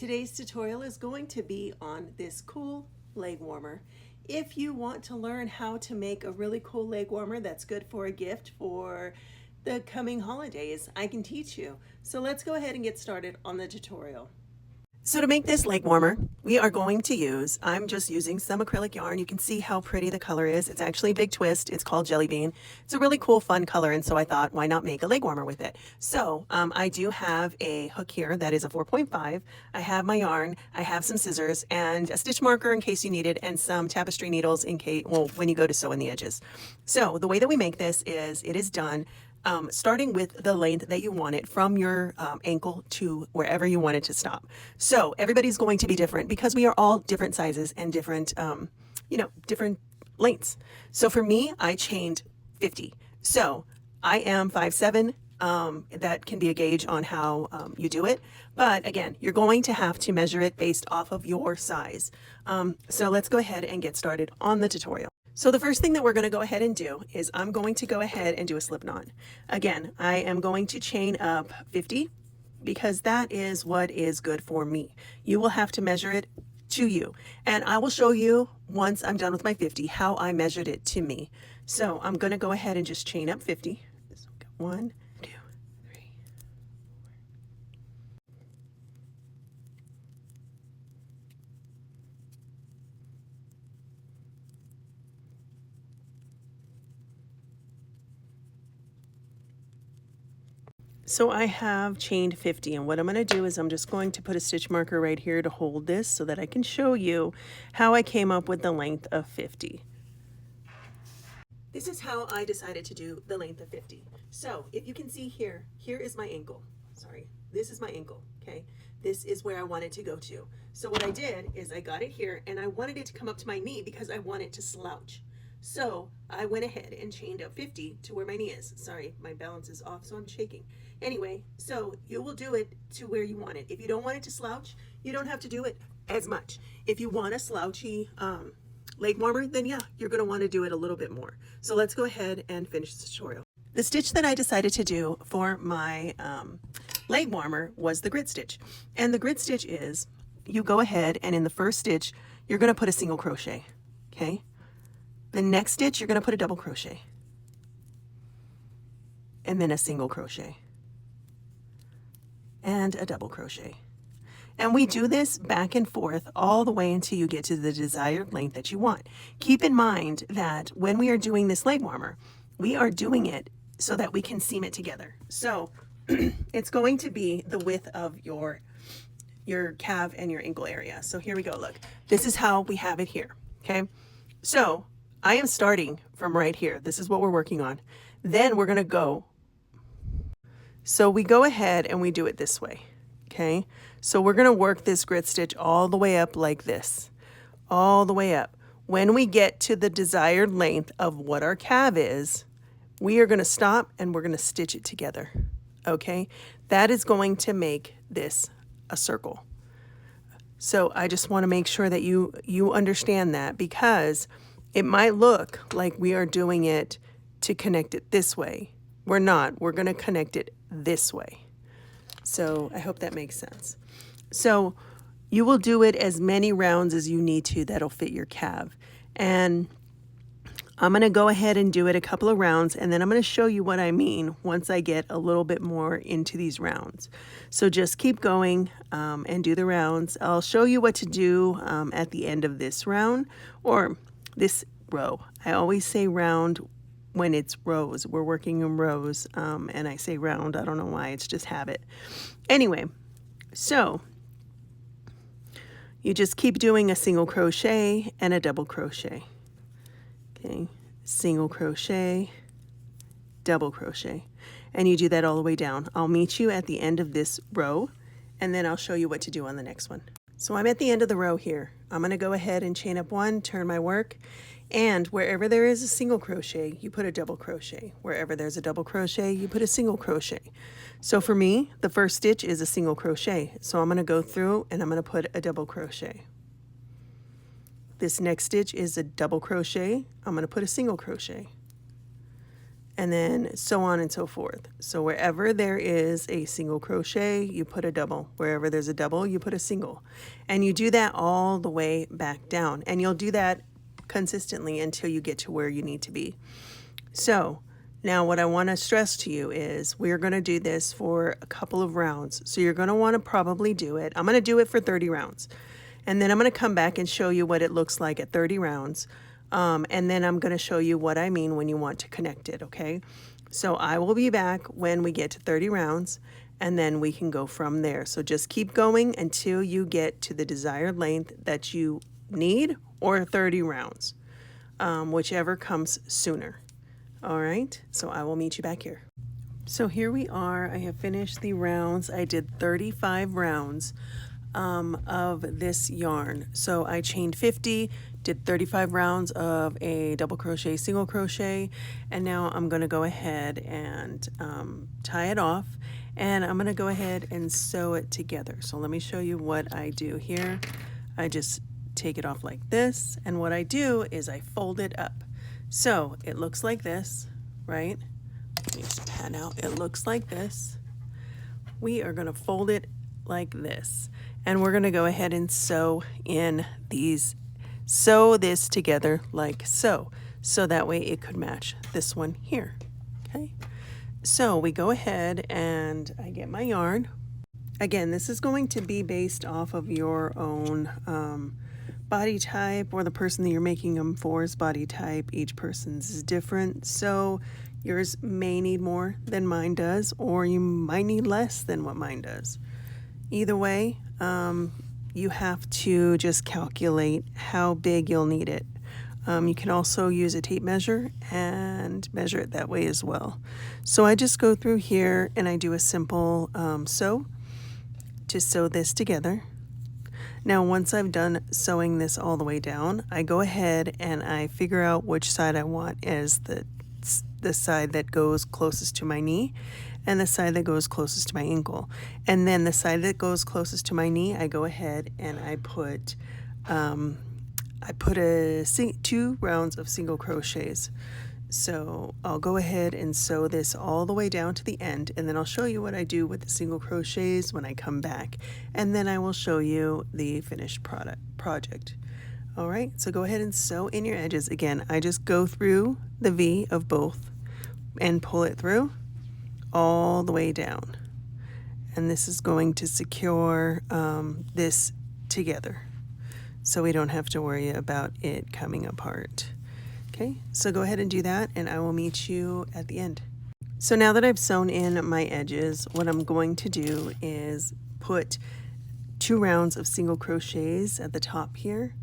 Today's tutorial is going to be on this cool leg warmer. If you want to learn how to make a really cool leg warmer that's good for a gift for the coming holidays, I can teach you. So let's go ahead and get started on the tutorial. So to make this leg warmer, we are going to use, I'm just using some acrylic yarn. You can see how pretty the color is. It's actually a big twist. It's called Jelly Bean. It's a really cool, fun color, and so I thought, why not make a leg warmer with it? So I do have a hook here that is a 4.5. I have my yarn, I have some scissors, and a stitch marker in case you need it, and some tapestry needles in case, well, when you go to sew in the edges. So the way that we make this is, it is done starting with the length that you want it from your ankle to wherever you want it to stop. So everybody's going to be different because we are all different sizes and different, different lengths. So for me, I chained 50. So I am 5'7". That can be a gauge on how you do it. But again, you're going to have to measure it based off of your size. So let's go ahead and get started on the tutorial. So the first thing that we're going to go ahead and do is I'm going to go ahead and do a slip knot. Again, I am going to chain up 50 because that is what is good for me. You will have to measure it to you. And I will show you once I'm done with my 50 how I measured it to me. So I'm going to go ahead and just chain up 50. So 1, 2, 3, 4. So I have chained 50, and what I'm going to do is I'm just going to put a stitch marker right here to hold this so that I can show you how I came up with the length of 50. This is how I decided to do the length of 50. So if you can see here, here is my ankle. Sorry, this is my ankle, okay? This is where I want it to go to. So what I did is I got it here, and I wanted it to come up to my knee because I want it to slouch. So I went ahead and chained up 50 to where my knee is. Sorry, my balance is off, so I'm shaking. Anyway, so you will do it to where you want it. If you don't want it to slouch, you don't have to do it as much. If you want a slouchy leg warmer, then yeah, you're gonna wanna do it a little bit more. So let's go ahead and finish the tutorial. The stitch that I decided to do for my leg warmer was the grid stitch. And the grid stitch is, you go ahead and in the first stitch, you're gonna put a single crochet, okay? The next stitch, you're going to put a double crochet and then a single crochet and a double crochet. And we do this back and forth all the way until you get to the desired length that you want. Keep in mind that when we are doing this leg warmer, we are doing it so that we can seam it together. So it's going to be the width of your calf and your ankle area. So here we go. Look, this is how we have it here. Okay. So I am starting from right here. This is what we're working on. Then we're going to go. So we go ahead and we do it this way. Okay. So we're going to work this grid stitch all the way up like this, all the way up. When we get to the desired length of what our calf is, we are going to stop and we're going to stitch it together. Okay. That is going to make this a circle. So I just want to make sure that you understand that, because it might look like we are doing it to connect it this way. We're not. We're going to connect it this way. So I hope that makes sense. So you will do it as many rounds as you need to that'll fit your calf. And I'm going to go ahead and do it a couple of rounds, and then I'm going to show you what I mean once I get a little bit more into these rounds. So just keep going and do the rounds. I'll show you what to do at the end of this round, or this row. I always say round when it's rows. We're working in rows, and I say round. I don't know why. It's just habit. Anyway, so you just keep doing a single crochet and a double crochet. Okay, single crochet, double crochet, and you do that all the way down. I'll meet you at the end of this row, and then I'll show you what to do on the next one. So I'm at the end of the row here. I'm going to go ahead and chain up 1, turn my work, and wherever there is a single crochet, you put a double crochet. Wherever there's a double crochet, you put a single crochet. So for me, the first stitch is a single crochet. So I'm going to go through and I'm going to put a double crochet. This next stitch is a double crochet. I'm going to put a single crochet. and then so on and so forth. So wherever there is a single crochet, you put a double. Wherever there's a double, you put a single. And you do that all the way back down. And you'll do that consistently until you get to where you need to be. So now what I want to stress to you is we're going to do this for a couple of rounds. So you're going to want to probably do it. I'm going to do it for 30 rounds. And then I'm going to come back and show you what it looks like at 30 rounds. And then I'm going to show you what I mean when you want to connect it, okay? So I will be back when we get to 30 rounds, and then we can go from there. So just keep going until you get to the desired length that you need, or 30 rounds, whichever comes sooner. All right, so I will meet you back here. So here we are. I have finished the rounds. I did 35 rounds of this yarn. So I chained 50, did 35 rounds of a double crochet, single crochet, and now I'm going to go ahead and tie it off, and I'm going to go ahead and sew it together. So let me show you what I do here. I just take it off like this, and what I do is I fold it up. So it looks like this, right? Let me just pan out. It looks like this. We are going to fold it like this, and we're going to go ahead and sew this together like so that way it could match this one here. Okay, so we go ahead and I get my yarn. Again, this is going to be based off of your own body type, or the person that you're making them for's body type. Each person's is different, so yours may need more than mine does, or you might need less than what mine does. Either way, you have to just calculate how big you'll need it. You can also use a tape measure and measure it that way as well. So I just go through here and I do a simple sew to sew this together. Now once I've done sewing this all the way down, I go ahead and I figure out which side I want as the side that goes closest to my knee, and the side that goes closest to my ankle. And then the side that goes closest to my knee, I go ahead and I put 2 rounds of single crochets. So I'll go ahead and sew this all the way down to the end, and then I'll show you what I do with the single crochets when I come back, and then I will show you the finished project. All right, so go ahead and sew in your edges. Again, I just go through the V of both and pull it through all the way down. And this is going to secure this together, so we don't have to worry about it coming apart. Okay, so go ahead and do that, and I will meet you at the end. So now that I've sewn in my edges, what I'm going to do is put 2 rounds of single crochets at the top here.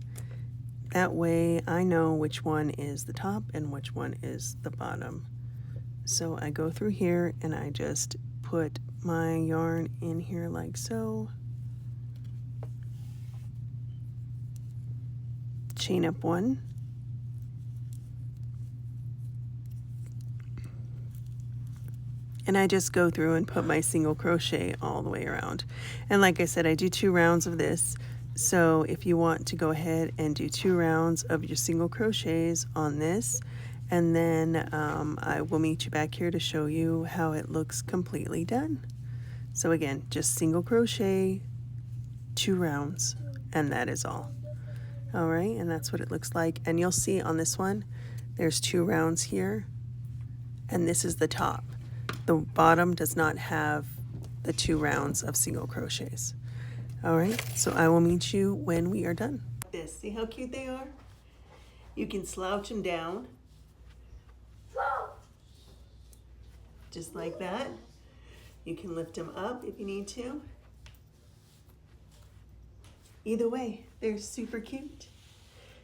That way I know which one is the top and which one is the bottom. So I go through here and I just put my yarn in here like so. Chain up 1. And I just go through and put my single crochet all the way around. And like I said, I do 2 rounds of this. So if you want to go ahead and do 2 rounds of your single crochets on this, and then I will meet you back here to show you how it looks completely done. So again, just single crochet, 2 rounds, and that is all. All right, and that's what it looks like. And you'll see on this one, there's 2 rounds here, and this is the top. The bottom does not have the 2 rounds of single crochets. All right, so I will meet you when we are done. See how cute they are? You can slouch them down. Just like that. You can lift them up if you need to. Either way, they're super cute.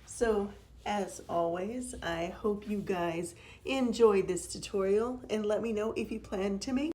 So as always, I hope you guys enjoyed this tutorial, and let me know if you plan to make